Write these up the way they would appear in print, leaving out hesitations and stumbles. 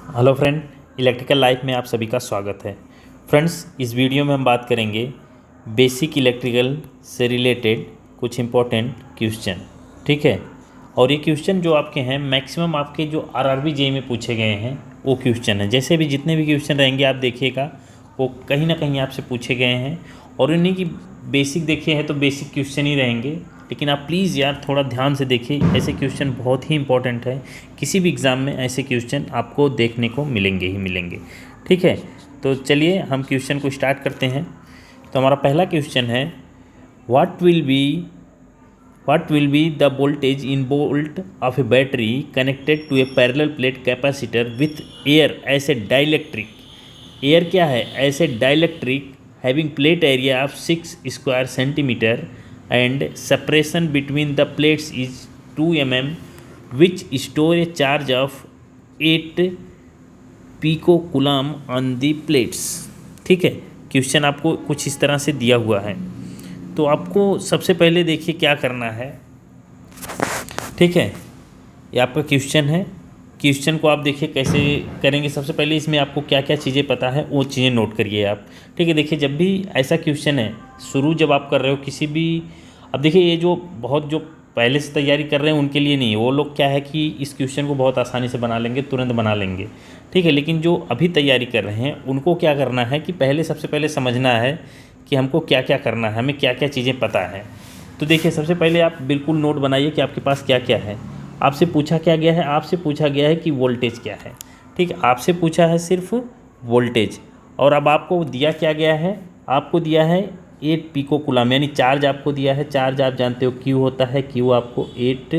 Hello friend, electrical life में आप सभी का स्वागत है। फ्रेंड्स, इस वीडियो में हम बात करेंगे बेसिक इलेक्ट्रिकल से रिलेटेड कुछ इम्पोर्टेंट क्वेश्चन। ठीक है, और ये क्वेश्चन जो आपके हैं मैक्सिमम आपके जो आरआरबी जेईई में पूछे गए हैं वो क्वेश्चन है। जैसे भी जितने भी क्वेश्चन रहेंगे आप देखिएगा वो कहीं ना कहीं आपसे पूछे गए हैं, और उन्हीं की बेसिक देखिए है तो बेसिक क्वेश्चन ही रहेंगे। लेकिन आप प्लीज़ यार थोड़ा ध्यान से देखिए, ऐसे क्वेश्चन बहुत ही इंपॉर्टेंट है। किसी भी एग्ज़ाम में ऐसे क्वेश्चन आपको देखने को मिलेंगे ही मिलेंगे। ठीक है, तो चलिए हम क्वेश्चन को स्टार्ट करते हैं। तो हमारा पहला क्वेश्चन है, what will be the voltage in volt of a battery connected to a parallel plate capacitor with air as a dielectric. Air क्या है? ऐसे dielectric having plate area of 6 square centimetre and separation between the plates is 2 mm which store a charge of 8 picocoulomb on the plates। ठीक है, question आपको कुछ इस तरह से दिया हुआ है। तो आपको सबसे पहले देखिए क्या करना है। ठीक है, ये आपका क्वेश्चन है। क्वेश्चन को आप देखिए कैसे करेंगे। सबसे पहले इसमें आपको क्या क्या चीज़ें पता है वो चीज़ें नोट करिए आप। ठीक है, देखिए जब भी ऐसा क्वेश्चन है, शुरू जब आप कर रहे हो किसी भी, अब देखिए ये जो बहुत जो पहले से तैयारी कर रहे हैं उनके लिए नहीं है, वो लोग क्या है कि इस क्वेश्चन को बहुत आसानी से बना लेंगे, तुरंत बना लेंगे। ठीक है, लेकिन जो अभी तैयारी कर रहे हैं उनको क्या करना है कि पहले सबसे पहले समझना है कि हमको क्या क्या करना है, हमें क्या क्या चीज़ें पता है। तो देखिए सबसे पहले आप बिल्कुल नोट बनाइए कि आपके पास क्या क्या है। आपसे पूछा क्या गया है? आपसे पूछा गया है कि वोल्टेज क्या है। ठीक है, आपसे पूछा है सिर्फ वोल्टेज, और अब आपको दिया क्या गया है? आपको दिया है 8 पिकोकुलम, यानी चार्ज आपको दिया है। चार्ज आप जानते हो क्यू होता है, क्यू आपको 8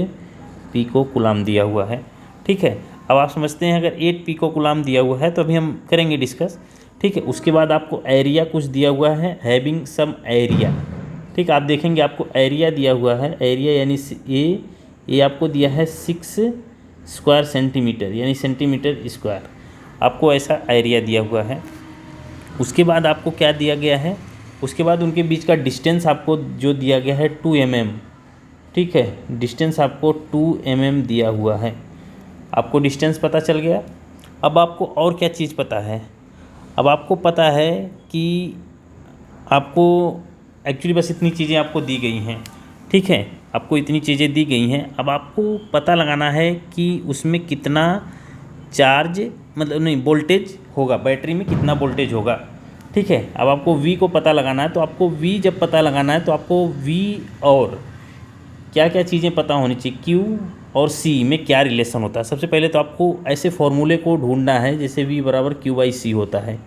पिकोकुलम दिया हुआ है। ठीक है, अब आप समझते हैं अगर 8 पिकोकुलम दिया हुआ है तो अभी हम करेंगे डिस्कस। ठीक है, उसके बाद आपको एरिया कुछ दिया हुआ है, हैविंग सम एरिया। ठीक, आप देखेंगे आपको एरिया दिया हुआ है, एरिया यानी ये आपको दिया है 6 स्क्वायर सेंटीमीटर, यानी सेंटीमीटर स्क्वायर, आपको ऐसा एरिया दिया हुआ है। उसके बाद आपको क्या दिया गया है? उसके बाद उनके बीच का डिस्टेंस आपको जो दिया गया है 2 mm। ठीक है, डिस्टेंस आपको 2 mm दिया हुआ है। आपको डिस्टेंस पता चल गया। अब आपको और क्या चीज़ पता है? अब आपको पता है कि आपको एक्चुअली बस इतनी चीज़ें आपको दी गई हैं। ठीक है, आपको इतनी चीज़ें दी गई हैं। अब आपको पता लगाना है कि उसमें कितना चार्ज, मतलब नहीं, वोल्टेज होगा, बैटरी में कितना वोल्टेज होगा। ठीक है, अब आपको V को पता लगाना है। तो आपको V जब पता लगाना है तो आपको V और क्या क्या चीज़ें पता होनी चाहिए, Q और C में क्या रिलेशन होता है। सबसे पहले तो आपको ऐसे फॉर्मूले को ढूंढना है जैसे V बराबर Q/C होता है।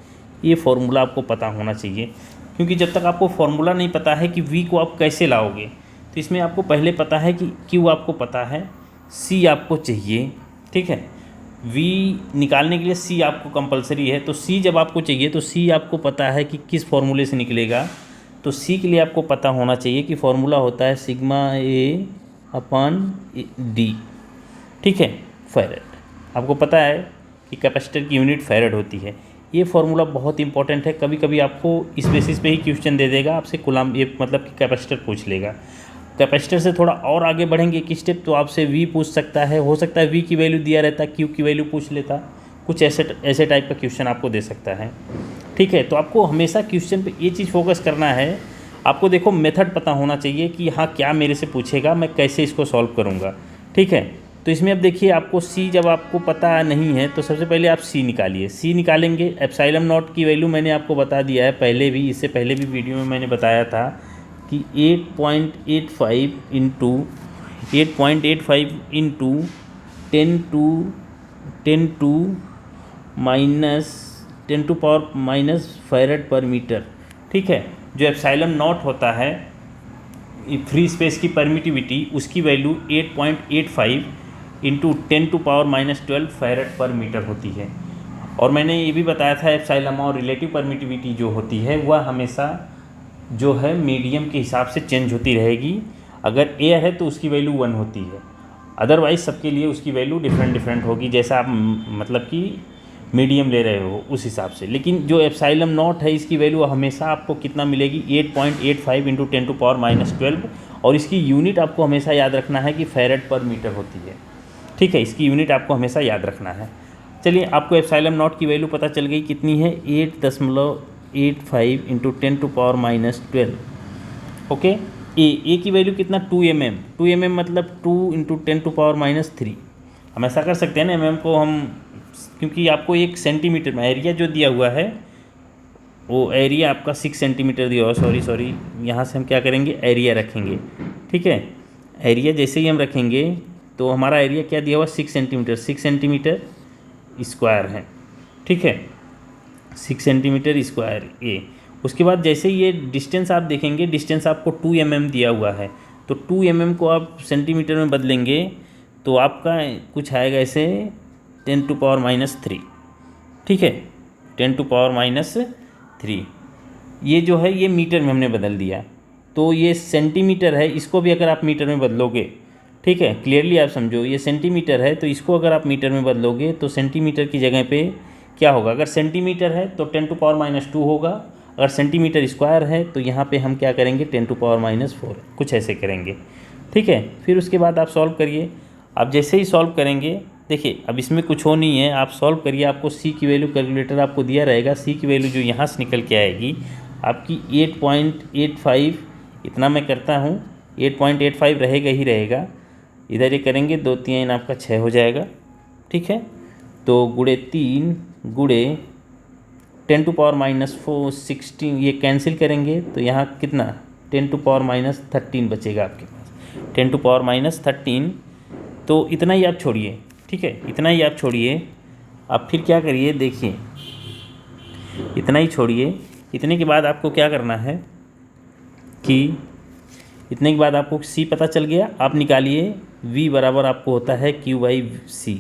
ये फॉर्मूला आपको पता होना चाहिए, क्योंकि जब तक आपको फॉर्मूला नहीं पता है कि V को आप कैसे लाओगे, तो इसमें आपको पहले पता है कि Q आपको पता है, C आपको चाहिए। ठीक है, V निकालने के लिए C आपको कंपलसरी है। तो C जब आपको चाहिए तो C आपको पता है कि किस फॉर्मूले से निकलेगा। तो C के लिए आपको पता होना चाहिए कि फॉर्मूला होता है सिग्मा A/D। ठीक है, फैरेड। आपको पता है कि कैपेसिटर की यूनिट फैरेड होती है। ये फॉर्मूला बहुत इंपॉर्टेंट है। कभी कभी आपको इस बेसिस पे ही क्वेश्चन दे देगा, आपसे कूलम, ये मतलब कि कैपेसिटर पूछ लेगा। कैपेसिटर से थोड़ा और आगे बढ़ेंगे एक स्टेप तो आपसे V पूछ सकता है, हो सकता है V की वैल्यू दिया रहता, Q की वैल्यू पूछ लेता, कुछ ऐसे टाइप का क्वेश्चन आपको दे सकता है। ठीक है, तो आपको हमेशा क्वेश्चन पे ये चीज़ फोकस करना है। आपको देखो मेथड पता होना चाहिए कि हाँ क्या मेरे से पूछेगा, मैं कैसे इसको सॉल्व करूँगा। ठीक है, तो इसमें अब देखिए आपको C जब आपको पता नहीं है तो सबसे पहले आप C निकालिए। C निकालेंगे, एप्सिलॉन नॉट की वैल्यू मैंने आपको बता दिया है पहले भी, इससे पहले भी वीडियो में मैंने बताया था कि 8.85 into 10 to power minus farad पर मीटर। ठीक है, जो एप्सिलॉन नॉट होता है फ्री स्पेस की परमिटिविटी, उसकी value 8.85 into 10 to power minus 12 farad पर मीटर होती है। और मैंने ये भी बताया था एप्सिलॉन और रिलेटिव परमिटिविटी जो होती है वह हमेशा जो है मीडियम के हिसाब से चेंज होती रहेगी। अगर एयर है तो उसकी वैल्यू 1 होती है, अदरवाइज़ सबके लिए उसकी वैल्यू डिफरेंट मतलब जैसा आप मतलब कि मीडियम ले रहे हो उस हिसाब से। लेकिन जो एप्सिलॉन नॉट है इसकी वैल्यू हमेशा आपको कितना मिलेगी? 8.85 इंटू 10 टू पावर माइनस 12, और इसकी यूनिट आपको हमेशा याद रखना है कि फैरेड पर मीटर होती है। ठीक है, इसकी यूनिट आपको हमेशा याद रखना है। चलिए आपको एप्सिलॉन नॉट की वैल्यू पता चल गई, कितनी है 8.85 इंटू 10⁻12। ओके, ए की वैल्यू कितना 2 mm, 2 mm मतलब 2 इंटू 10⁻3। हम ऐसा कर सकते हैं ना, mm को हम, क्योंकि आपको 1 सेंटीमीटर में एरिया जो दिया हुआ है वो एरिया आपका 6 सेंटीमीटर दिया हुआ, सॉरी यहाँ से हम क्या करेंगे, एरिया रखेंगे। ठीक है, एरिया जैसे ही हम रखेंगे तो हमारा एरिया क्या दिया हुआ 6 सेंटीमीटर, 6 सेंटीमीटर स्क्वायर है। ठीक है, 6 सेंटीमीटर स्क्वायर ये। उसके बाद जैसे ये डिस्टेंस आप देखेंगे, डिस्टेंस आपको 2 mm दिया हुआ है, तो 2 mm को आप सेंटीमीटर में बदलेंगे तो आपका कुछ आएगा ऐसे 10⁻3। ठीक है, 10⁻3। ये जो है ये मीटर में हमने बदल दिया, तो ये सेंटीमीटर है, इसको भी अगर आप मीटर में बदलोगे, ठीक है, क्लियरली आप समझो, ये सेंटीमीटर है तो इसको अगर आप मीटर में बदलोगे तो सेंटीमीटर की जगह पे क्या होगा, अगर सेंटीमीटर है तो 10⁻2 होगा, अगर सेंटीमीटर स्क्वायर है तो यहाँ पे हम क्या करेंगे 10⁻4, कुछ ऐसे करेंगे। ठीक है, फिर उसके बाद आप सॉल्व करिए। आप जैसे ही सॉल्व करेंगे, देखिए अब इसमें कुछ हो नहीं है, आप सॉल्व करिए, आपको सी की वैल्यू कैलकुलेटर आपको दिया रहेगा, सी की वैल्यू जो यहाँ से निकल के आएगी आपकी 8.85, इतना मैं करता हूँ, 8.85 रहेगा ही रहेगा। इधर ये करेंगे 2 3 आपका 6 हो जाएगा। ठीक है, तो गुणे 3 गुणे 10⁻4 16, ये कैंसिल करेंगे तो यहाँ कितना 10⁻13 बचेगा आपके पास, 10⁻13। तो इतना ही आप छोड़िए। ठीक है, इतना ही आप छोड़िए। आप फिर क्या करिए, देखिए इतना ही छोड़िए। इतने के बाद आपको क्या करना है कि इतने के बाद आपको सी पता चल गया, आप निकालिए v बराबर आपको होता है Q/C।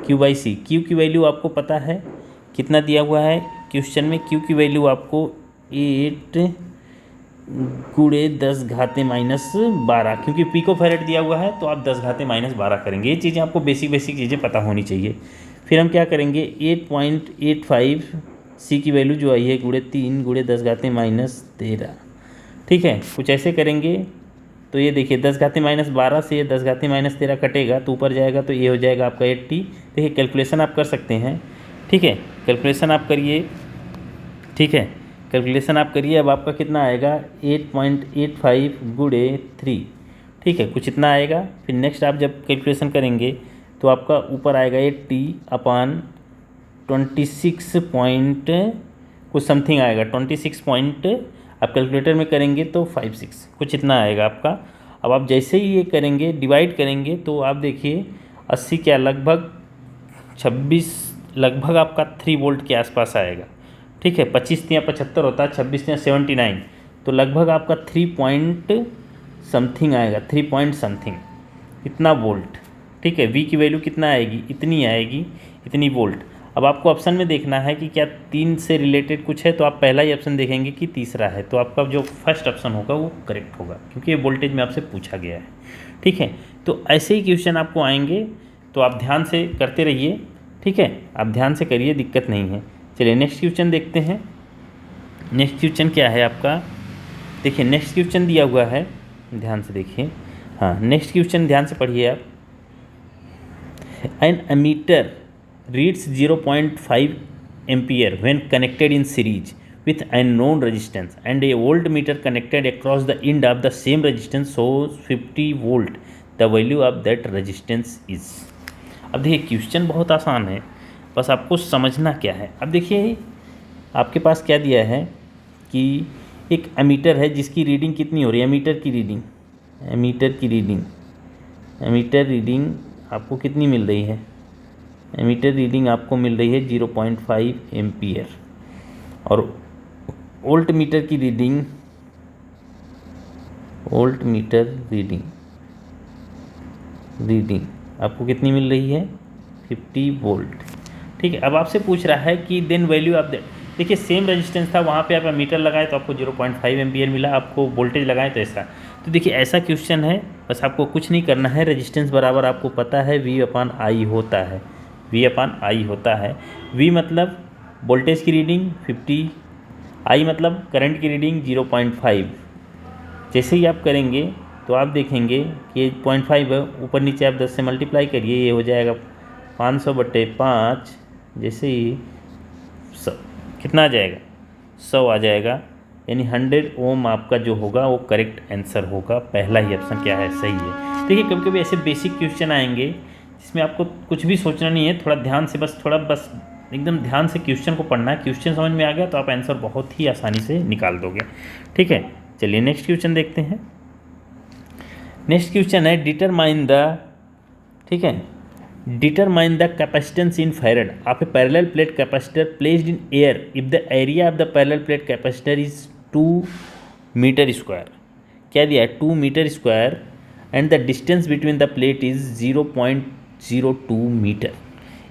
Q/C, Q की वैल्यू आपको पता है कितना दिया हुआ है क्वेश्चन में, Q की वैल्यू आपको 8 गुणे 10⁻−12, क्योंकि पिकोफैरेड दिया हुआ है तो आप 10⁻−12 करेंगे। ये चीज़ें आपको बेसिक चीज़ें पता होनी चाहिए। फिर हम क्या करेंगे 8.85 सी की वैल्यू जो आई है गुणे 3 गुणे 10⁻13। ठीक है, कुछ ऐसे करेंगे तो ये देखिए 10⁻12 से 10⁻13 कटेगा तो ऊपर जाएगा तो ये हो जाएगा आपका 80। देखिए कैलकुलेशन आप कर सकते हैं। ठीक है, कैलकुलेशन आप करिए। ठीक है, कैलकुलेशन आप करिए। अब आपका कितना आएगा 8.85 गुणे 3। ठीक है, कुछ इतना आएगा। फिर नेक्स्ट आप जब कैलकुलेशन करेंगे तो आपका ऊपर आएगा 80/26 पॉइंट कुछ समथिंग आएगा, 26 पॉइंट आप कैलकुलेटर में करेंगे तो 56 कुछ इतना आएगा आपका। अब आप जैसे ही ये करेंगे डिवाइड करेंगे तो आप देखिए 80 क्या लगभग 26, लगभग आपका 3 वोल्ट के आसपास आएगा। ठीक है, 25 या 75 होता है, 26 या 79, तो लगभग आपका 3 पॉइंट समथिंग आएगा, 3 पॉइंट समथिंग इतना वोल्ट। ठीक है, वी की वैल्यू कितना आएगी, इतनी आएगी, इतनी वोल्ट। अब आपको ऑप्शन में देखना है कि क्या 3 से रिलेटेड कुछ है, तो आप पहला ही ऑप्शन देखेंगे कि तीसरा है, तो आपका जो फर्स्ट ऑप्शन होगा वो करेक्ट होगा, क्योंकि ये वोल्टेज में आपसे पूछा गया है। ठीक है, तो ऐसे ही क्वेश्चन आपको आएंगे तो आप ध्यान से करते रहिए। ठीक है, आप ध्यान से करिए, दिक्कत नहीं है। चलिए नेक्स्ट क्वेश्चन देखते हैं। नेक्स्ट क्वेश्चन क्या है आपका, देखिए नेक्स्ट क्वेश्चन दिया हुआ है, ध्यान से देखिए। हाँ, नेक्स्ट क्वेश्चन ध्यान से पढ़िए आप। An ammeter reads 0.5 ampere when connected in series with unknown resistance and a voltmeter connected across the end of the same resistance shows 50 volt. The value of that resistance is। अब देखिए question बहुत आसान है, बस आपको समझना क्या है। अब देखिए आपके पास क्या दिया है कि एक एमीटर है जिसकी रीडिंग कितनी हो रही है, एमीटर की रीडिंग आपको कितनी मिल रही है, एमीटर रीडिंग आपको मिल रही है 0.5 एम्पियर, और वोल्ट मीटर रीडिंग आपको कितनी मिल रही है 50 वोल्ट। ठीक है, अब आपसे पूछ रहा है कि देन वैल्यू ऑफ दैट। देखिए सेम रेजिस्टेंस था, वहाँ पे आप मीटर लगाए तो आपको 0.5 एम्पियर मिला, आपको वोल्टेज लगाए तो ऐसा। तो देखिए ऐसा क्वेश्चन है, बस आपको कुछ नहीं करना है, रेजिस्टेंस बराबर आपको पता है V/I होता है, V/I होता है। V मतलब वोल्टेज की रीडिंग 50, I मतलब करंट की रीडिंग 0.5। जैसे ही आप करेंगे तो आप देखेंगे कि 0.5 है, ऊपर नीचे आप 10 से मल्टीप्लाई करिए, ये हो जाएगा 500/5 जैसे ही 100 कितना आ जाएगा, 100 आ जाएगा, यानी 100 ओम आपका जो होगा वो करेक्ट आंसर होगा। पहला ही ऑप्शन क्या है, सही है। देखिए कभी कभी ऐसे बेसिक क्वेश्चन आएंगे जिसमें आपको कुछ भी सोचना नहीं है, थोड़ा ध्यान से बस एकदम ध्यान से क्वेश्चन को पढ़ना है। क्वेश्चन समझ में आ गया तो आप आंसर बहुत ही आसानी से निकाल दोगे। ठीक है, चलिए नेक्स्ट क्वेश्चन देखते हैं। नेक्स्ट क्वेश्चन है डिटरमाइन द, ठीक है, determine the capacitance in farad of a parallel plate capacitor placed in air if the area of the parallel plate capacitor is 2 metre square. क्या दिया है, 2 metre square and the distance between the plate is 0.02 metre.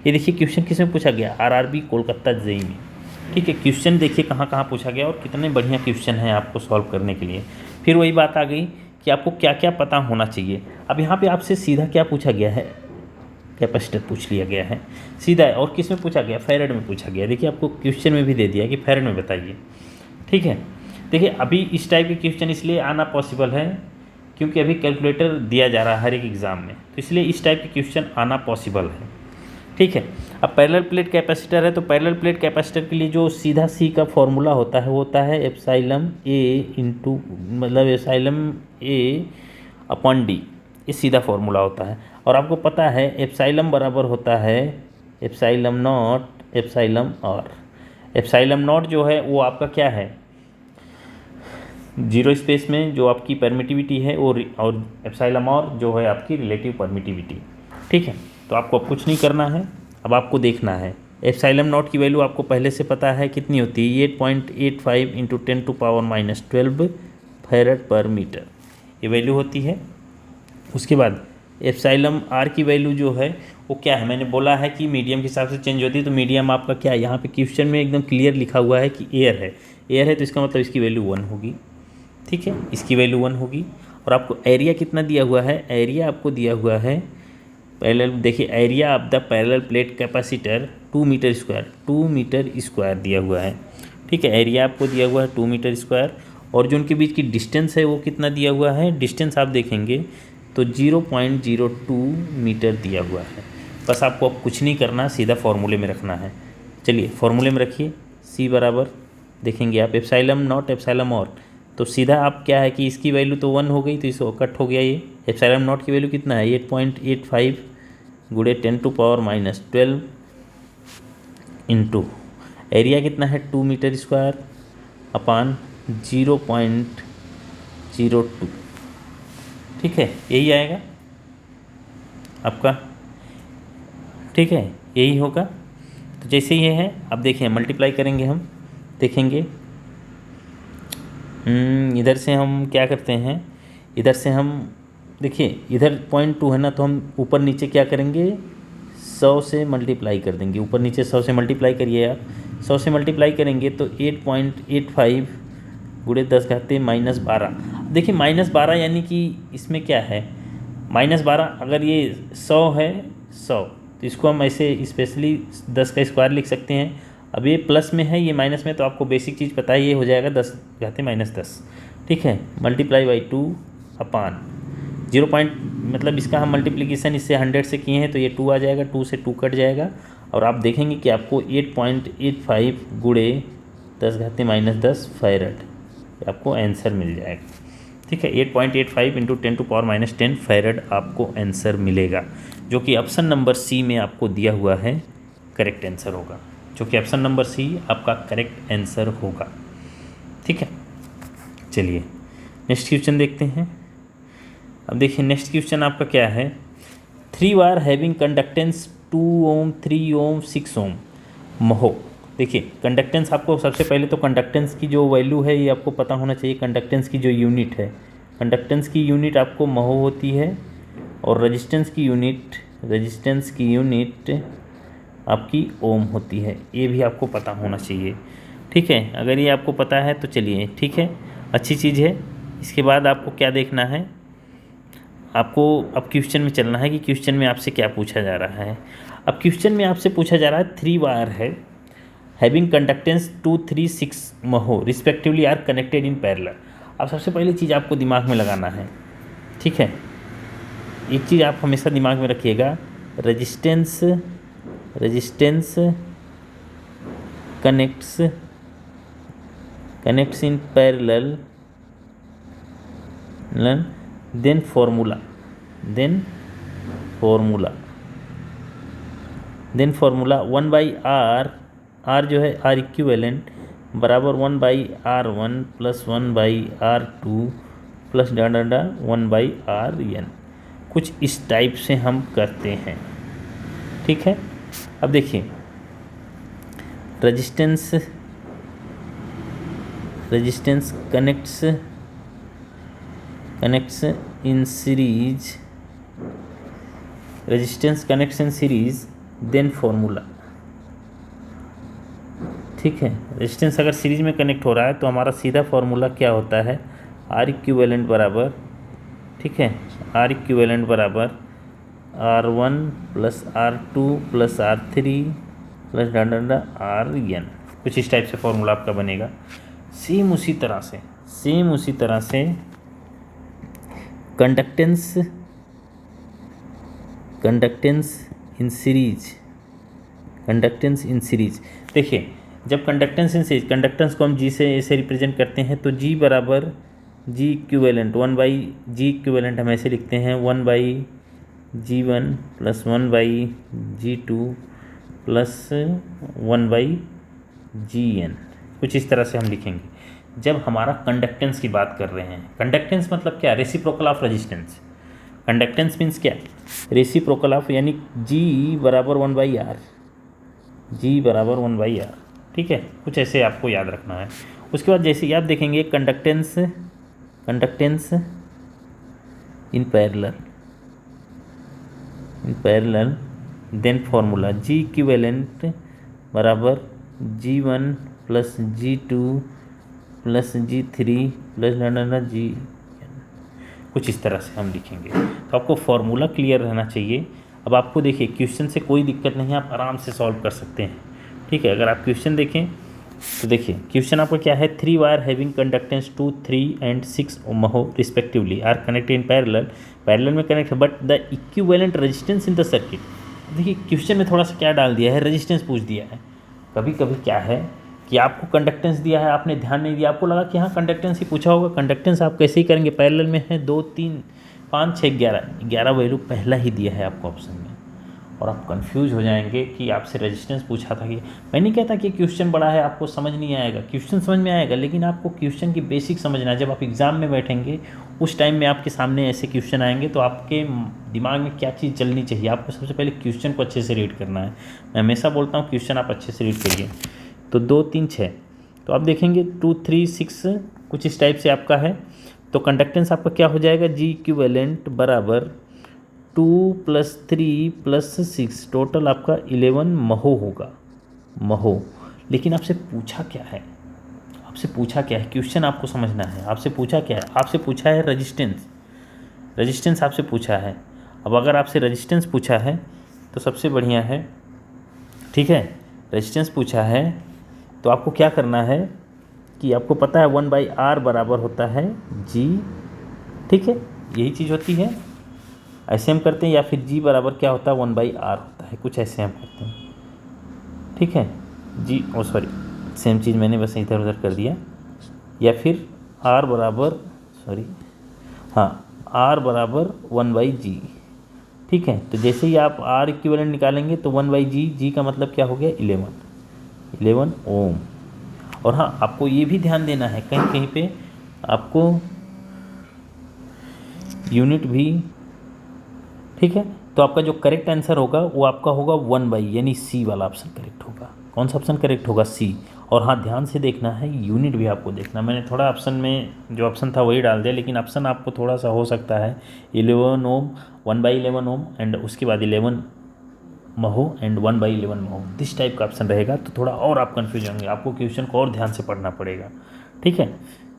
ये देखिए question किस में पूछा गया, RRB Kolkata JEE में। ठीक है, क्वेश्चन देखिए कहाँ कहाँ पूछा गया और कितने बढ़िया क्वेश्चन हैं आपको सॉल्व करने के लिए। फिर वही बात आ गई कि आपको क्या क्या पता होना चाहिए। अब यहाँ पे आपसे सीधा क्या पूछा गया है, कैपेसिटर पूछ लिया गया है सीधा है, और किस में पूछा गया, फैरड में पूछा गया। देखिए आपको क्वेश्चन में भी दे दिया कि फैरड में बताइए। ठीक है, देखिए अभी इस टाइप के क्वेश्चन इसलिए आना पॉसिबल है क्योंकि अभी कैलकुलेटर दिया जा रहा है हर एक एग्ज़ाम में, तो इसलिए इस टाइप के क्वेश्चन आना पॉसिबल है। ठीक है, अब पैरेलल प्लेट कैपेसिटर है तो पैरेलल प्लेट कैपेसिटर के लिए जो सीधा सी का फॉर्मूला होता है वो होता है एप्सिलॉन ए इंटू, मतलब एप्सिलॉन ए अपॉन डी, ये सीधा फॉर्मूला होता है। और आपको पता है एप्सिलॉन बराबर होता है epsilon naught epsilon R. Epsilon naught जो है वो आपका क्या है, जीरो स्पेस में जो आपकी परमिटिविटी है, और एप्सिलॉन आर जो है आपकी रिलेटिव परमिटिविटी। ठीक है, तो आपको अब कुछ नहीं करना है, अब आपको देखना है एप्सिलॉन नॉट की वैल्यू आपको पहले से पता है कितनी होती है, 8.85 इंटू 10⁻⁻12 फैरड पर मीटर ये वैल्यू होती है। उसके बाद एप्सिलॉन आर की वैल्यू जो है वो क्या है, मैंने बोला है कि मीडियम के हिसाब से चेंज होती है, तो मीडियम आपका क्या है, यहाँ पे क्वेश्चन में एकदम क्लियर लिखा हुआ है कि एयर है। एयर है तो इसका मतलब इसकी वैल्यू 1 होगी। ठीक है, इसकी वैल्यू 1 होगी। और आपको एरिया कितना दिया हुआ है, एरिया आपको दिया हुआ है पैरेलल, देखिए area of the parallel plate capacitor 2 metre square, 2 metre square दिया हुआ है। ठीक है, एरिया आपको दिया हुआ है 2 मीटर स्क्वायर, और जो उनके बीच की डिस्टेंस है वो कितना दिया हुआ है, डिस्टेंस आप देखेंगे तो 0.02 मीटर दिया हुआ है। बस आपको अब कुछ नहीं करना, सीधा फॉर्मूले में रखना है। चलिए फॉर्मूले में रखिए, सी बराबर देखेंगे आप एप्सिलॉन नॉट एप्सिलॉन आर, तो सीधा आप क्या है कि इसकी वैल्यू तो 1 हो गई तो इसको कट हो गया। ये एप्सिलॉन नॉट की वैल्यू कितना है, 8.85 गुणे 10⁻12 इंटू एरिया कितना है 2 मीटर स्क्वायर अपान 0.02। ठीक है, यही आएगा आपका। ठीक है, यही होगा। तो जैसे ये है, अब देखिए मल्टीप्लाई करेंगे हम, देखेंगे इधर से हम क्या करते हैं, इधर से हम देखिए इधर 0.2 है ना, तो हम ऊपर नीचे क्या करेंगे, 100 से मल्टीप्लाई कर देंगे। ऊपर नीचे 100 से मल्टीप्लाई करिए आप, 100 से मल्टीप्लाई करेंगे तो 8.85 गुणे 10⁻12। देखिए -12 यानी कि इसमें क्या है, -12 अगर ये 100 है 100, तो इसको हम ऐसे स्पेशली 10 का स्क्वायर लिख सकते हैं। अब ये प्लस में है, ये माइनस में, तो आपको बेसिक चीज़ पता है, ये हो जाएगा 10⁻10। ठीक है, मल्टीप्लाई बाई 2 अपान 0 पॉइंट, मतलब इसका हम मल्टीप्लिकेशन इससे 100 से किए हैं तो ये 2 आ जाएगा, 2 से 2 कट जाएगा, और आप देखेंगे कि आपको 8.85 गुणे 10⁻10 फैरड आपको आंसर मिल जाएगा। ठीक है, 8.85 इंटू 10⁻10 फैरड आपको आंसर मिलेगा, जो कि ऑप्शन नंबर सी में आपको दिया हुआ है करेक्ट आंसर होगा, जो कि ऑप्शन नंबर सी आपका करेक्ट आंसर होगा। ठीक है, चलिए नेक्स्ट क्वेश्चन देखते हैं। अब देखिए नेक्स्ट क्वेश्चन आपका क्या है, 3 वायर हैविंग कंडक्टेंस 2 ओम 3 ओम 6 ओम महो। देखिए कंडक्टेंस आपको सबसे पहले तो कंडक्टेंस की जो वैल्यू है ये आपको पता होना चाहिए। कंडक्टेंस की जो यूनिट है, कंडक्टेंस की यूनिट आपको महो होती है, और रेजिस्टेंस की यूनिट आपकी ओम होती है, ये भी आपको पता होना चाहिए। ठीक है, अगर ये आपको पता है तो चलिए ठीक है, अच्छी चीज़ है। इसके बाद आपको क्या देखना है, आपको अब क्वेश्चन में चलना है कि क्वेश्चन में आपसे क्या पूछा जा रहा है। अब क्वेश्चन में आपसे पूछा जा रहा है 3 वायर है having conductance 2, 3, 6 mho respectively are connected in parallel. अब सबसे पहली चीज़ आपको दिमाग में लगाना है, ठीक है, एक चीज़ आप हमेशा दिमाग में रखिएगा, resistance connects in parallel, then formula 1 by r जो है r इक्विवेलेंट बराबर 1 by r1 plus 1 by r2 plus डाडा 1 बाई rn। कुछ इस टाइप से हम करते हैं, ठीक है। अब देखिए resistance connects in series then formula, ठीक है। रेजिस्टेंस अगर सीरीज में कनेक्ट हो रहा है तो हमारा सीधा फॉर्मूला क्या होता है, आर इक्विवेलेंट बराबर, ठीक है, आर इक्विवेलेंट बराबर R1 plus R2 plus R3 plus डाडा RN। कुछ इस टाइप से फॉर्मूला आपका बनेगा। सेम उसी तरह से कंडक्टेंस इन सीरीज। देखिए जब कंडक्टेंस को हम जी से ऐसे रिप्रेजेंट करते हैं तो जी बराबर जी इक्विवेलेंट 1 बाई जी इक्विवेलेंट हम ऐसे लिखते हैं 1 by G1 plus 1 by G2 plus 1 by Gn। कुछ इस तरह से हम लिखेंगे जब हमारा कंडक्टेंस की बात कर रहे हैं। कंडक्टेंस मतलब क्या, reciprocal of resistance. Conductance means क्या, रेसिप्रोकल ऑफ, यानी G बराबर 1 बाई R, G बराबर 1 बाई R, ठीक है। कुछ ऐसे आपको याद रखना है। उसके बाद जैसे ही आप देखेंगे conductance in parallel then formula G equivalent बराबर G1 plus G2 plus G3 plus डाडा G। कुछ इस तरह से हम लिखेंगे तो आपको फॉर्मूला क्लियर रहना चाहिए। अब आपको देखिए क्वेश्चन से कोई दिक्कत नहीं है, आप आराम से सॉल्व कर सकते हैं, ठीक है। अगर आप क्वेश्चन देखें तो देखिए क्वेश्चन आपका क्या है, 3 wire having conductance 2, 3 and 6 mho respectively are connected in parallel में कनेक्ट है, but the equivalent resistance in the circuit. देखिए क्वेश्चन में थोड़ा सा क्या डाल दिया है, रेजिस्टेंस पूछ दिया है। कभी कभी क्या है कि आपको कंडक्टेंस दिया है, आपने ध्यान नहीं दिया, आपको लगा कि हाँ कंडक्टेंस ही पूछा होगा। कंडक्टेंस आप कैसे ही करेंगे, पैरेलल में है 2, 3, 5, 6, 11 वैल्यू पहला ही दिया है आपको ऑप्शन में, और आप कंफ्यूज हो जाएंगे कि आपसे रेजिस्टेंस पूछा था। कि मैं नहीं कहता कि क्वेश्चन बड़ा है आपको समझ नहीं आएगा, क्वेश्चन समझ में आएगा, लेकिन आपको क्वेश्चन की बेसिक समझना है। जब आप एग्ज़ाम में बैठेंगे उस टाइम में आपके सामने ऐसे क्वेश्चन आएंगे तो आपके दिमाग में क्या चीज़ चलनी चाहिए, आपको सबसे पहले क्वेश्चन को अच्छे से रीड करना है। मैं हमेशा बोलता हूँ क्वेश्चन आप अच्छे से रीड करिए। तो 2, 3, 6 तो आप देखेंगे 2, 3, 6 कुछ इस टाइप से आपका है। तो कंडक्टेंस आपका क्या हो जाएगा, जी इक्विवेलेंट बराबर 2 प्लस 3 प्लस 6 टोटल आपका 11 महो होगा, महो। लेकिन आपसे पूछा क्या है, क्वेश्चन आपको समझना है। आपसे पूछा क्या है, आपसे पूछा है रेजिस्टेंस आपसे पूछा है। अब अगर आपसे रेजिस्टेंस पूछा है तो सबसे बढ़िया है, ठीक है। रेजिस्टेंस पूछा है तो आपको क्या करना है कि आपको पता है 1 बाई R बराबर होता है G, ठीक है, यही चीज़ होती है। ऐसे हम करते हैं, या फिर G बराबर क्या होता है 1 बाई R होता है, कुछ ऐसे हम करते हैं, ठीक है। G सॉरी सेम चीज़ मैंने बस इधर उधर कर दिया। या फिर R बराबर R बराबर 1 बाई G, ठीक है। तो जैसे ही आप R इक्विवेलेंट निकालेंगे तो 1 बाई G का मतलब क्या हो गया 11 ओम। और हाँ आपको ये भी ध्यान देना है, कहीं कहीं पे आपको यूनिट भी, ठीक है। तो आपका जो करेक्ट आंसर होगा वो आपका होगा 1 बाई, यानी सी वाला ऑप्शन करेक्ट होगा। कौन सा ऑप्शन करेक्ट होगा, सी। और हाँ ध्यान से देखना है, यूनिट भी आपको देखना। मैंने थोड़ा ऑप्शन में जो ऑप्शन था वही डाल दिया, लेकिन ऑप्शन आपको थोड़ा सा हो सकता है 11 ओम, 1 बाई 11 ओम एंड उसके बाद 11 mho and 1 by 11 mho, this type का ऑप्शन रहेगा। तो थोड़ा और आप कन्फ्यूज होंगे, आपको क्वेश्चन को और ध्यान से पढ़ना पड़ेगा, ठीक है।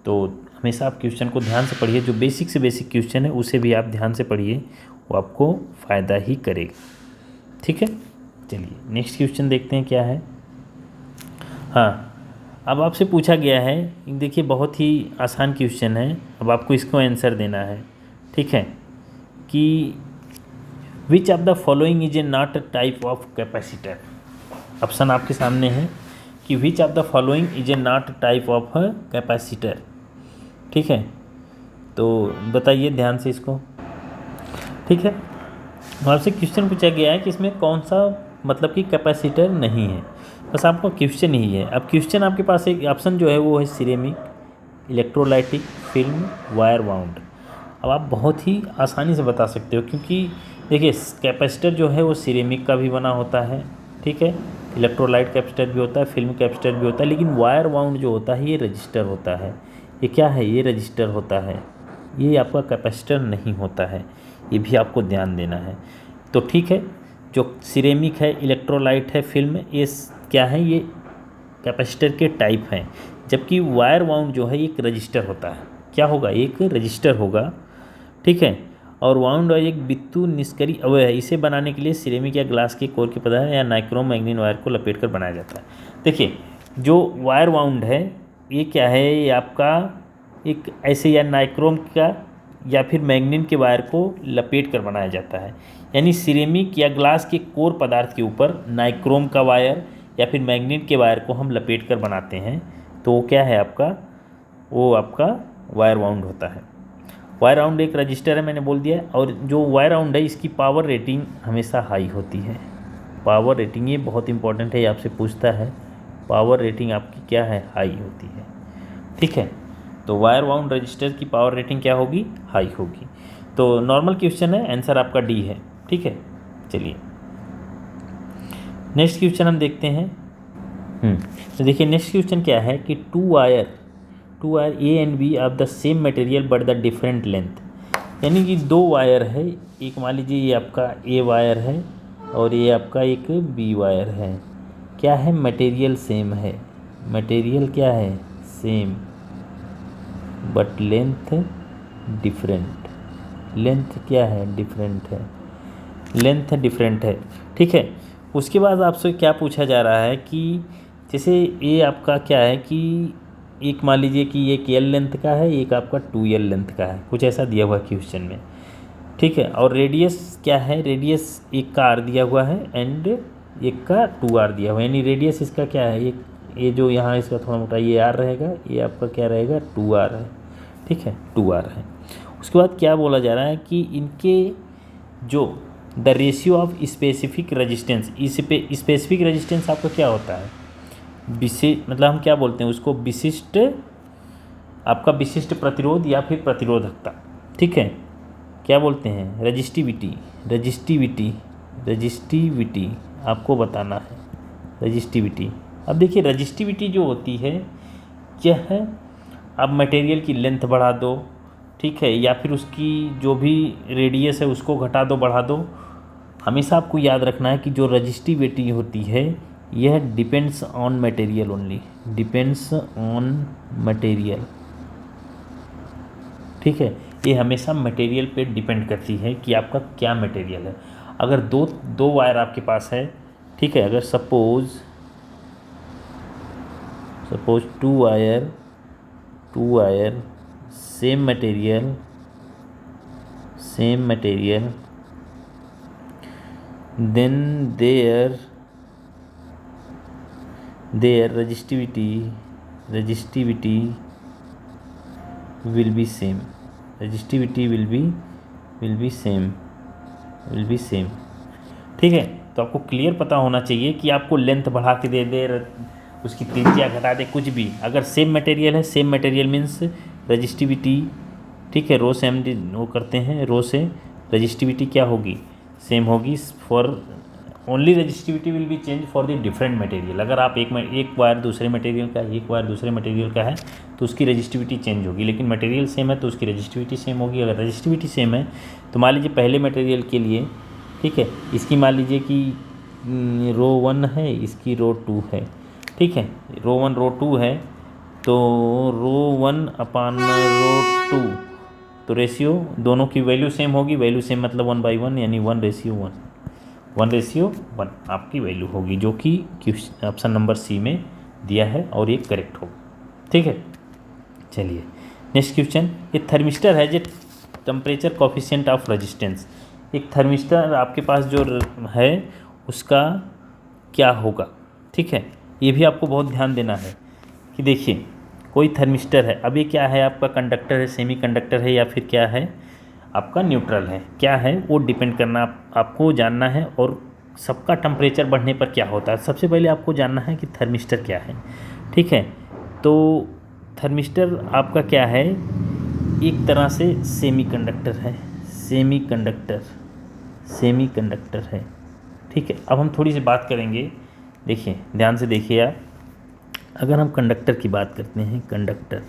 तो हमेशा आप क्वेश्चन को ध्यान से पढ़िए, जो बेसिक से बेसिक क्वेश्चन है उसे भी आप ध्यान से पढ़िए, वो आपको फ़ायदा ही करेगा, ठीक है। चलिए नेक्स्ट क्वेश्चन देखते हैं क्या है। हाँ अब आपसे पूछा गया है, देखिए बहुत ही आसान क्वेश्चन है। अब आपको इसको आंसर देना है, ठीक है, कि which of the following is a not a type of capacitor. Option आपके सामने है कि which of the following is a not type of capacitor. ठीक है, तो बताइए ध्यान से इसको। ठीक है, आपसे क्वेश्चन पूछा गया है कि इसमें कौन सा मतलब कि कैपेसिटर नहीं है, बस आपको क्वेश्चन ही है। अब क्वेश्चन आपके पास एक ऑप्शन जो है वो है ceramic, electrolytic, film, wire wound. अब आप बहुत ही आसानी से बता सकते हो, क्योंकि देखिए कैपेसिटर जो है वो सिरेमिक का भी बना होता है, ठीक है, इलेक्ट्रोलाइट कैपेसिटर भी होता है, फिल्म कैपेसिटर भी होता है, लेकिन वायर वाउंड जो होता है ये रजिस्टर होता है। ये क्या है, ये रजिस्टर होता है, ये आपका कैपेसिटर नहीं होता है, ये भी आपको ध्यान देना है। तो ठीक है, जो सिरेमिक है, इलेक्ट्रोलाइट है, फिल्म, ये क्या है, ये कैपेसिटर के टाइप हैं, जबकि वायर वाउंड जो है एक रजिस्टर होता है। क्या होगा, एक रजिस्टर होगा, ठीक है। और वाउंड एक बित्तु निष्क्रिय अवयव है, इसे बनाने के लिए सिरेमिक या ग्लास के कोर के पदार्थ या नाइक्रोम मैग्नीन वायर को लपेटकर बनाया जाता है। देखिए जो वायर वाउंड है ये क्या है, ये आपका एक ऐसे या नाइक्रोम का या फिर मैग्नीन के वायर को लपेट कर बनाया जाता है। यानी सिरेमिक या ग्लास के कोर पदार्थ के ऊपर नाइक्रोम का वायर या फिर मैग्नीन के वायर को हम लपेट कर बनाते हैं, तो वो क्या है आपका, वो आपका वायर वाउंड होता है। वायर राउंड एक रजिस्टर है, मैंने बोल दिया। और जो वायर राउंड है इसकी पावर रेटिंग हमेशा हाई होती है। पावर रेटिंग ये बहुत इंपॉर्टेंट है, ये आपसे पूछता है, पावर रेटिंग आपकी क्या है, हाई होती है। ठीक है, तो वायर वाउंड रजिस्टर की पावर रेटिंग क्या होगी, हाई होगी। तो नॉर्मल क्वेश्चन है, आंसर आपका डी है। ठीक है, चलिए नेक्स्ट क्वेश्चन हम देखते हैं। तो देखिए नेक्स्ट क्वेश्चन क्या है कि two wire A and B of the same material but the different length. यानी कि दो वायर है, एक मान लीजिए ये आपका ए वायर है और ये आपका एक बी वायर है। क्या है, मटेरियल सेम है, मटेरियल क्या है, same, but length different, length क्या है, डिफरेंट है, लेंथ डिफरेंट है। ठीक है, उसके बाद आपसे क्या पूछा जा रहा है कि जैसे ये आपका क्या है कि एक मान लीजिए कि एक एल लेंथ का है, एक आपका 2L लेंथ का है, कुछ ऐसा दिया हुआ है क्वेश्चन में। ठीक है, और रेडियस क्या है, रेडियस एक का आर दिया हुआ है एंड एक का 2R दिया हुआ है। यानी रेडियस इसका क्या है, एक ये जो यहाँ इसका थोड़ा मोटा ये आर रहेगा, ये आपका क्या रहेगा, 2R है। ठीक है, 2R है। उसके बाद क्या बोला जा रहा है कि इनके जो the ratio of specific resistance, इस पे स्पेसिफिक रेजिस्टेंस आपका क्या होता है, मतलब हम क्या बोलते हैं उसको, विशिष्ट, आपका विशिष्ट प्रतिरोध या फिर प्रतिरोधकता। ठीक है, क्या बोलते हैं, रजिस्टिविटी, रजिस्टिविटी, रजिस्टिविटी आपको बताना है, रजिस्टिविटी। अब देखिए रजिस्टिविटी जो होती है क्या है, आप मटेरियल की लेंथ बढ़ा दो, ठीक है, या फिर उसकी जो भी रेडियस है उसको घटा दो, बढ़ा दो, हमेशा आपको याद रखना है कि जो रजिस्टिविटी होती है यह depends on material only, depends on material. ठीक है, ये हमेशा मटेरियल पे डिपेंड करती है कि आपका क्या मटेरियल है। अगर दो वायर आपके पास है, ठीक है, अगर suppose two wire same material then there resistivity will be same, resistivity will be same। ठीक है, तो आपको क्लियर पता होना चाहिए कि आपको लेंथ बढ़ा के दे दे, उसकी त्रिज्या घटा दे, कुछ भी, अगर सेम मटेरियल है, सेम मटेरियल मीन्स रजिस्टिविटी, ठीक है, रो से हम वो करते हैं, रो से रजिस्टिविटी क्या होगी, सेम होगी। For only resistivity will be change for the different material. अगर आप एक वायर दूसरे मटेरियल का है, एक वायर दूसरे मटेरियल का है, तो उसकी रजिस्टिविटी चेंज होगी, लेकिन मटेरियल सेम है तो उसकी रजिस्टिविटी सेम होगी। अगर रजिस्टिविटी सेम है तो मान लीजिए पहले मटेरियल के लिए, ठीक है, इसकी मान लीजिए कि रो 1 है, इसकी रो 2 है, ठीक है, रो 1 रो 2 है, तो रो 1 अपान रो 2, तो रेशियो दोनों की वैल्यू सेम होगी, वैल्यू सेम मतलब 1/1, यानी 1:1 आपकी वैल्यू होगी, जो कि ऑप्शन नंबर सी में दिया है और ये करेक्ट होगा। ठीक है, चलिए नेक्स्ट क्वेश्चन। ये थर्मिस्टर है जो टेम्परेचर कोफिशिएंट ऑफ रेजिस्टेंस, एक थर्मिस्टर आपके पास जो है उसका क्या होगा, ठीक है, ये भी आपको बहुत ध्यान देना है कि देखिए कोई थर्मिस्टर है, अब ये क्या है आपका कंडक्टर है, सेमी कंडक्टर है या फिर क्या है आपका न्यूट्रल है, क्या है वो डिपेंड करना आपको जानना है। और सबका टेम्परेचर बढ़ने पर क्या होता है, सबसे पहले आपको जानना है कि थर्मिस्टर क्या है। ठीक है, तो थर्मिस्टर आपका क्या है, एक तरह से सेमी कंडक्टर है, सेमी कंडक्टर, सेमी कंडक्टर है। ठीक है, अब हम थोड़ी सी बात करेंगे, देखिए ध्यान से देखिए आप, अगर हम कंडक्टर की बात करते हैं, कंडक्टर,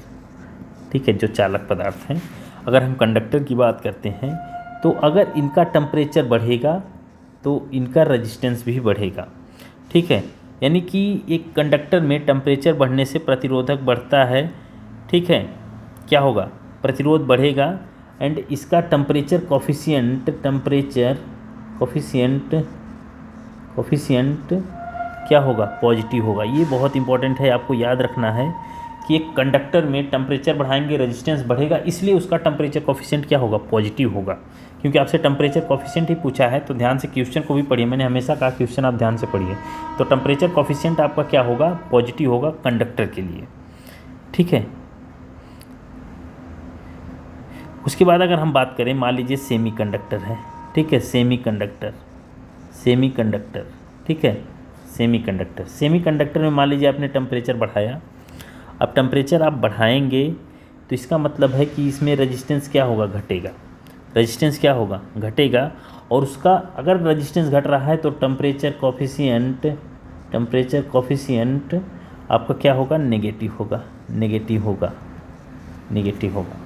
ठीक है, जो चालक पदार्थ हैं, अगर हम कंडक्टर की बात करते हैं तो अगर इनका टेम्परेचर बढ़ेगा तो इनका रेजिस्टेंस भी बढ़ेगा। ठीक है, यानी कि एक कंडक्टर में टेम्परेचर बढ़ने से प्रतिरोधक बढ़ता है। ठीक है, क्या होगा, प्रतिरोध बढ़ेगा एंड इसका temperature coefficient, temperature coefficient, coefficient क्या होगा, पॉजिटिव होगा। ये बहुत इंपॉर्टेंट है, आपको याद रखना है कि एक कंडक्टर में टेम्परेचर बढ़ाएंगे रेजिस्टेंस बढ़ेगा, इसलिए उसका टेम्परेचर कोफिशिएंट क्या होगा, पॉजिटिव होगा। क्योंकि आपसे टेम्परेचर कोफिशिएंट ही पूछा है तो ध्यान से क्वेश्चन को भी पढ़िए, मैंने हमेशा कहा क्वेश्चन आप ध्यान से पढ़िए। तो टेम्परेचर कोफिशिएंट आपका क्या होगा, पॉजिटिव होगा कंडक्टर के लिए। ठीक है, उसके बाद अगर हम बात करें, मान लीजिए सेमी कंडक्टर है। ठीक है, सेमी कंडक्टर, सेमी कंडक्टर, ठीक है, सेमी कंडक्टर, सेमी कंडक्टर में मान लीजिए आपने टेम्परेचर बढ़ाया, अब टेम्परेचर आप बढ़ाएंगे तो इसका मतलब है कि इसमें रेजिस्टेंस क्या होगा, घटेगा, रेजिस्टेंस क्या होगा, घटेगा। और उसका अगर रेजिस्टेंस घट रहा है तो टेम्परेचर कोफिशिएंट, टेम्परेचर कोफिशिएंट आपका क्या होगा, नेगेटिव होगा, नेगेटिव होगा, नेगेटिव होगा।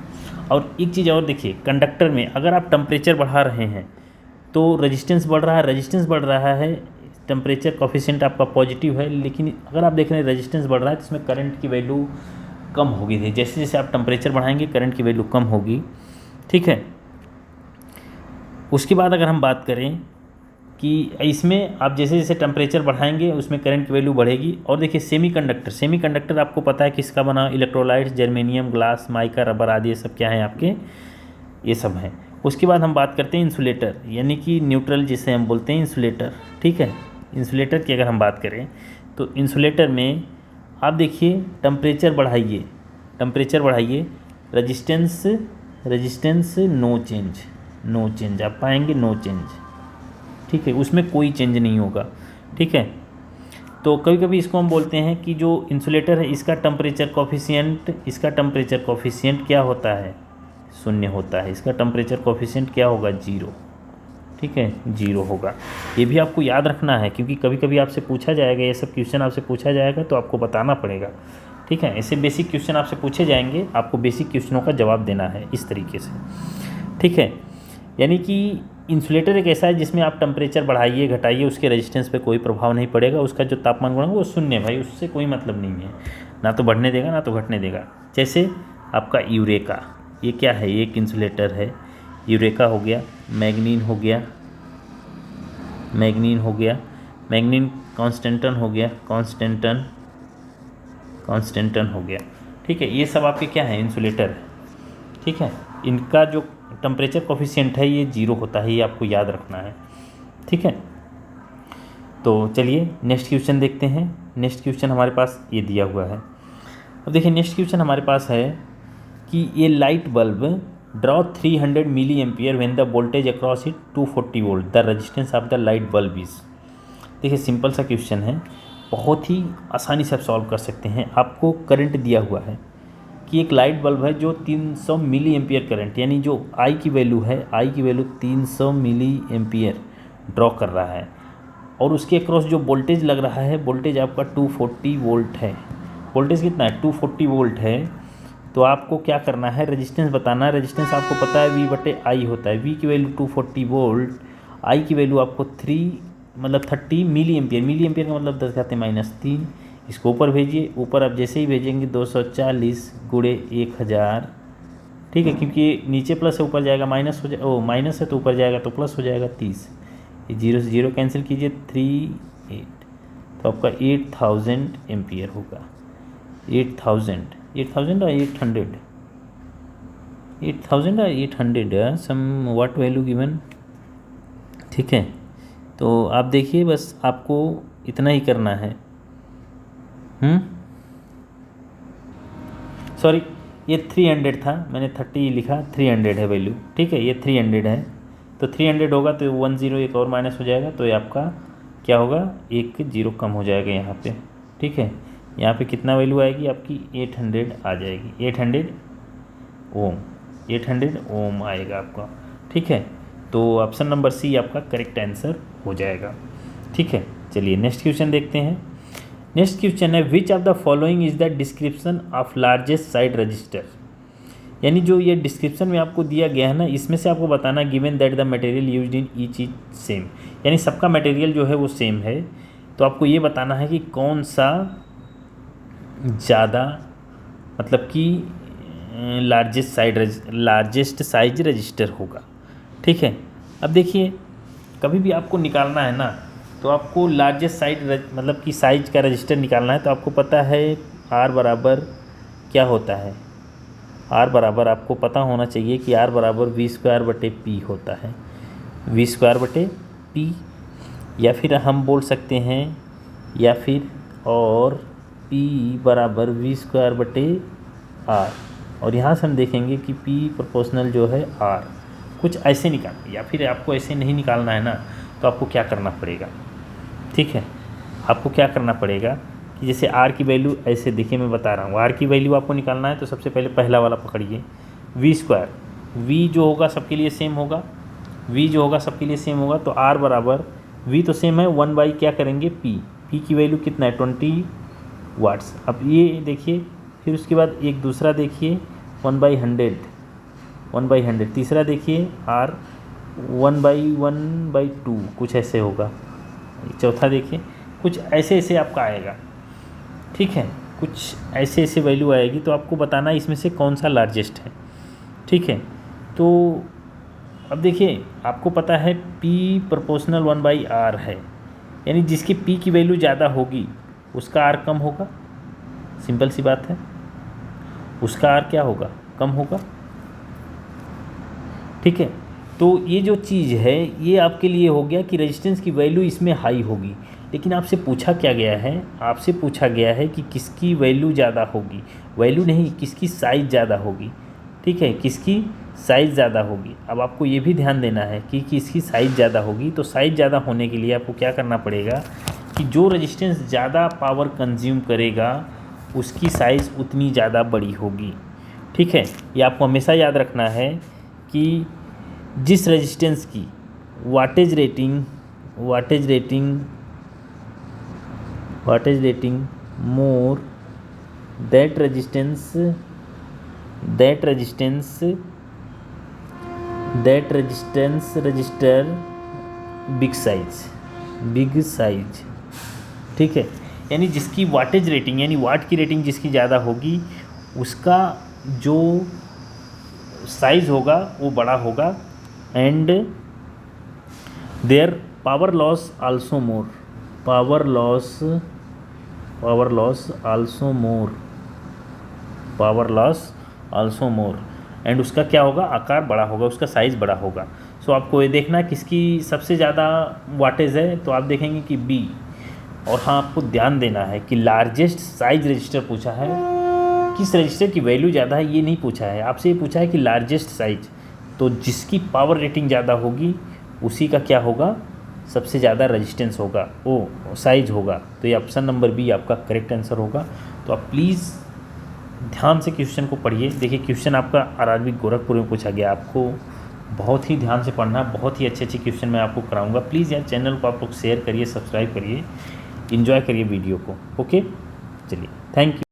और एक चीज़ और देखिए, कंडक्टर में अगर आप टेम्परेचर बढ़ा रहे हैं तो रेजिस्टेंस बढ़ रहा है, रेजिस्टेंस बढ़ रहा है, टेम्परेचर कोफिशिएंट आपका पॉजिटिव है, लेकिन अगर आप देख रहे हैं रेजिस्टेंस बढ़ रहा है तो इसमें करंट की वैल्यू कम होगी थी, जैसे जैसे आप टेम्परेचर बढ़ाएंगे करंट की वैल्यू कम होगी। ठीक है, उसके बाद अगर हम बात करें कि इसमें आप जैसे जैसे टेम्परेचर बढ़ाएंगे उसमें करंट की वैल्यू बढ़ेगी। और देखिए सेमी कंडक्टर, सेमी कंडक्टर आपको पता है किसका बना, electrolytes, germanium, glass, mica, rubber आदि ये सब क्या है आपके, ये सब हैं। उसके बाद हम बात करते हैं इंसुलेटर, यानी कि न्यूट्रल जिसे हम बोलते हैं इंसुलेटर। ठीक है, इंसुलेटर की अगर हम बात करें तो इंसुलेटर में आप देखिए टेम्परेचर बढ़ाइए, टेम्परेचर बढ़ाइए, resistance, resistance no change, no change आप पाएंगे, नो चेंज। ठीक है, उसमें कोई चेंज नहीं होगा। ठीक है, तो कभी कभी इसको हम बोलते हैं कि जो इंसुलेटर है इसका टेम्परेचर कोफिशिएंट, इसका टेम्परेचर कोफिशिएंट क्या होता है, शून्य होता है, इसका टेम्परेचर कोफिशिएंट क्या होगा, जीरो। ठीक है, जीरो होगा। ये भी आपको याद रखना है क्योंकि कभी कभी आपसे पूछा जाएगा, ये सब क्वेश्चन आपसे पूछा जाएगा तो आपको बताना पड़ेगा। ठीक है, ऐसे बेसिक क्वेश्चन आपसे पूछे जाएंगे, आपको बेसिक क्वेश्चनों का जवाब देना है इस तरीके से। ठीक है, यानी कि इंसुलेटर एक ऐसा है जिसमें आप टेम्परेचर बढ़ाइए घटाइए उसके रेजिस्टेंस पे कोई प्रभाव नहीं पड़ेगा, उसका जो तापमान गुण है वो शून्य है भाई, उससे कोई मतलब नहीं है, ना तो बढ़ने देगा ना तो घटने देगा। जैसे आपका यूरेका, ये क्या है, ये एक इंसुलेटर है, यूरेका हो गया, मैग्नीन हो गया, मैग्नीन हो गया, मैग्नीन कॉन्स्टेंटन हो गया, कॉन्स्टेंटन, कॉन्स्टेंटन हो गया। ठीक है, ये सब आपके क्या है, इंसुलेटर है। ठीक है, इनका जो टेम्परेचर कोफिशिएंट है ये जीरो होता है, ये आपको याद रखना है। ठीक है, तो चलिए नेक्स्ट क्वेश्चन देखते हैं। नेक्स्ट क्वेश्चन हमारे पास ये दिया हुआ है। अब देखिए नेक्स्ट क्वेश्चन हमारे पास है कि ये light bulb draw 300 milli ampere when the voltage across it 240 volt, the resistance of the light bulb is. देखिए सिंपल सा क्वेश्चन है, बहुत ही आसानी से आप सॉल्व कर सकते हैं। आपको करंट दिया हुआ है कि एक लाइट बल्ब है जो 300 मिली एम्पियर करंट, यानी जो आई की वैल्यू है, आई की वैल्यू 300 मिली एम्पियर ड्रॉ कर रहा है, और उसके अक्रॉस जो वोल्टेज लग रहा है, वोल्टेज आपका 240 वोल्ट है। वोल्टेज कितना है, 240 वोल्ट है। तो आपको क्या करना है, रेजिस्टेंस बताना है। रेजिस्टेंस आपको पता है V/I होता है, V की वैल्यू 240 वोल्ट, आई की वैल्यू आपको 30 मिली एम्पियर, मिली एम्पियर का मतलब 10⁻³ इसको ऊपर भेजिए, ऊपर आप जैसे ही भेजेंगे 240 गुणे 1000। ठीक है, क्योंकि नीचे प्लस है ऊपर जाएगा माइनस हो जाए, माइनस है तो ऊपर जाएगा तो प्लस हो जाएगा 30, ये जीरो से जीरो कैंसिल कीजिए, 38, तो आपका 8000 एम्पियर होगा। 8000 और 800, 8000 और 800 सम व्हाट वैल्यू गिवन। ठीक है, तो आप देखिए बस आपको इतना ही करना है। सॉरी, ये 300 था, मैंने 30 लिखा, 300 है वैल्यू, ठीक है, ये 300 है, तो 300 होगा तो 10 एक और माइनस हो जाएगा, तो ये आपका क्या होगा, एक जीरो कम हो जाएगा यहाँ पे, ठीक है। यहाँ पे कितना वैल्यू आएगी आपकी, 800 आ जाएगी, 800 ओम, 800 ओम आएगा आपका, ठीक है। तो ऑप्शन नंबर सी आपका करेक्ट आंसर हो जाएगा, ठीक है। चलिए नेक्स्ट क्वेश्चन देखते हैं। नेक्स्ट क्वेश्चन है, which of the following is the description of largest side register. यानी जो ये डिस्क्रिप्शन में आपको दिया गया है ना, इसमें से आपको बताना given that the material used in each is same, यानी सबका मटेरियल जो है वो सेम है, तो आपको ये बताना है कि कौन सा ज़्यादा, मतलब कि लार्जेस्ट साइज रजिस्टर होगा, ठीक है। अब देखिए, कभी भी आपको निकालना है ना, तो आपको लार्जेस्ट साइज मतलब कि साइज का रजिस्टर निकालना है, तो आपको पता है R बराबर क्या होता है, R बराबर आपको पता होना चाहिए कि R बराबर V²/P होता है, V²/P, या फिर हम बोल सकते हैं, या फिर और P बराबर V²/R, और यहाँ से हम देखेंगे कि P प्रोपोर्शनल जो है R, कुछ ऐसे निकालना, या फिर आपको ऐसे नहीं निकालना है ना, तो आपको क्या करना पड़ेगा, ठीक है, आपको क्या करना पड़ेगा कि जैसे R की वैल्यू ऐसे, देखिए मैं बता रहा हूँ, R की वैल्यू आपको निकालना है, तो सबसे पहले पहला वाला पकड़िए, V², V जो होगा सबके लिए सेम होगा, V जो होगा सबके लिए सेम होगा, तो R बराबर V तो सेम है, 1 क्या करेंगे P की वैल्यू कितना है 20 वाट्स। अब ये देखिए, फिर उसके बाद एक दूसरा देखिए 1/100, तीसरा देखिए R 1/1/2 कुछ ऐसे होगा, चौथा देखिए कुछ ऐसे ऐसे आपका आएगा, ठीक है, कुछ ऐसे ऐसे वैल्यू आएगी, तो आपको बताना इसमें से कौन सा लार्जेस्ट है, ठीक है। तो अब देखिए, आपको पता है P प्रोपोर्शनल 1/R है, यानी जिसकी P की वैल्यू ज़्यादा होगी उसका R कम होगा, सिंपल सी बात है, उसका R क्या होगा, कम होगा, ठीक है। तो ये जो चीज़ है ये आपके लिए हो गया कि रेजिस्टेंस की वैल्यू इसमें हाई होगी, लेकिन आपसे पूछा क्या गया है, आपसे पूछा गया है कि किसकी वैल्यू ज़्यादा होगी, वैल्यू नहीं, किसकी साइज़ ज़्यादा होगी, ठीक है, किसकी साइज़ ज़्यादा होगी। अब आपको ये भी ध्यान देना है कि किसकी साइज़ ज़्यादा होगी, तो साइज़ ज़्यादा होने के लिए आपको क्या करना पड़ेगा कि जो रेजिस्टेंस ज़्यादा पावर कंज्यूम करेगा उसकी साइज़ उतनी ज़्यादा बड़ी होगी, ठीक है। ये आपको हमेशा याद रखना है कि जिस रेजिस्टेंस की wattage rating more that resistance register big size, ठीक है। यानी जिसकी वाटेज रेटिंग, यानी वाट की रेटिंग जिसकी ज़्यादा होगी उसका जो साइज़ होगा वो बड़ा होगा, and their power loss also more, and उसका क्या होगा, आकार बड़ा होगा, उसका साइज़ बड़ा होगा। सो आपको ये देखना किसकी सबसे ज़्यादा वाटेज है, तो आप देखेंगे कि B। और हाँ, आपको ध्यान देना है कि लार्जेस्ट साइज रजिस्टर पूछा है, किस रजिस्टर की वैल्यू ज़्यादा है ये नहीं पूछा है, आपसे ये पूछा है कि लार्जेस्ट साइज, तो जिसकी पावर रेटिंग ज़्यादा होगी उसी का क्या होगा, सबसे ज़्यादा रेजिस्टेंस होगा, वो साइज होगा। तो ये ऑप्शन नंबर बी आपका करेक्ट आंसर होगा। तो आप प्लीज़ ध्यान से क्वेश्चन को पढ़िए। देखिए, क्वेश्चन आपका आरआरबी गोरखपुर में पूछा गया, आपको बहुत ही ध्यान से पढ़ना, बहुत ही अच्छे क्वेश्चन मैं आपको कराऊंगा। प्लीज़ यार चैनल को आप लोग शेयर करिए, सब्सक्राइब करिए, एंजॉय करिए वीडियो को। ओके, चलिए, थैंक यू।